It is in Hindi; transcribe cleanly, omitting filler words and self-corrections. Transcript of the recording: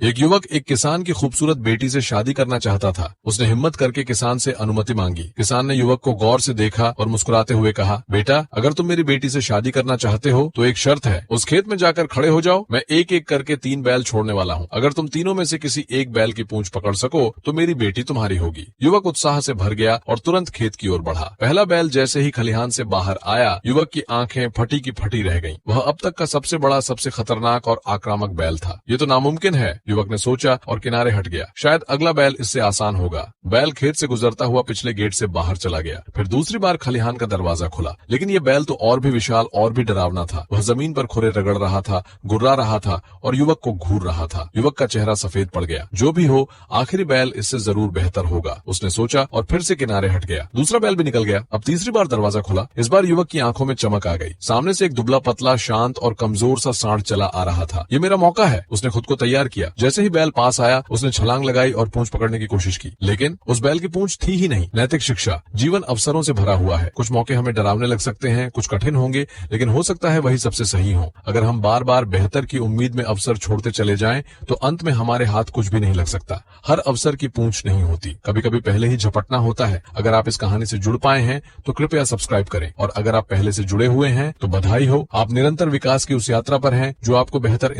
एक युवक एक किसान की खूबसूरत बेटी से शादी करना चाहता था। उसने हिम्मत करके किसान से अनुमति मांगी। किसान ने युवक को गौर से देखा और मुस्कुराते हुए कहा, बेटा, अगर तुम मेरी बेटी से शादी करना चाहते हो तो एक शर्त है। उस खेत में जाकर खड़े हो जाओ। मैं एक एक करके 3 बैल छोड़ने वाला हूँ। अगर तुम तीनों में से किसी एक बैल की पूंछ पकड़ सको तो मेरी बेटी तुम्हारी होगी। युवक उत्साह से भर गया और तुरंत खेत की ओर बढ़ा। पहला बैल जैसे ही खलिहान से बाहर आया, युवक की आंखें फटी की फटी रह गईं। वह अब तक का सबसे बड़ा, सबसे खतरनाक और आक्रामक बैल था। ये तो नामुमकिन है, युवक ने सोचा और किनारे हट गया। शायद अगला बैल इससे आसान होगा। बैल खेत से गुजरता हुआ पिछले गेट से बाहर चला गया। फिर दूसरी बार खलिहान का दरवाजा खुला, लेकिन यह बैल तो और भी विशाल और भी डरावना था। वह जमीन पर खुरे रगड़ रहा था, गुर्रा रहा था और युवक को घूर रहा था। युवक का चेहरा सफेद पड़ गया। जो भी हो, आखिरी बैल इससे जरूर बेहतर होगा, उसने सोचा और फिर से किनारे हट गया। दूसरा बैल भी निकल गया। अब तीसरी बार दरवाजा खुला। इस बार युवक की आंखों में चमक आ गई। सामने से एक दुबला पतला, शांत और कमजोर सा सांड चला आ रहा था। ये मेरा मौका है, उसने खुद को तैयार किया। जैसे ही बैल पास आया, उसने छलांग लगाई और पूंछ पकड़ने की कोशिश की, लेकिन उस बैल की पूंछ थी ही नहीं। नैतिक शिक्षा। जीवन अवसरों से भरा हुआ है। कुछ मौके हमें डरावने लग सकते हैं, कुछ कठिन होंगे, लेकिन हो सकता है वही सबसे सही हो। अगर हम बार बार बेहतर की उम्मीद में अवसर छोड़ते चले जाएं, तो अंत में हमारे हाथ कुछ भी नहीं लग सकता। हर अवसर की पूंछ नहीं होती, कभी कभी पहले ही झपटना होता है। अगर आप इस कहानी से जुड़ पाए हैं तो कृपया सब्सक्राइब करें, और अगर आप पहले से जुड़े हुए हैं तो बधाई हो। आप निरंतर विकास की उस यात्रा पर हैं जो आपको बेहतर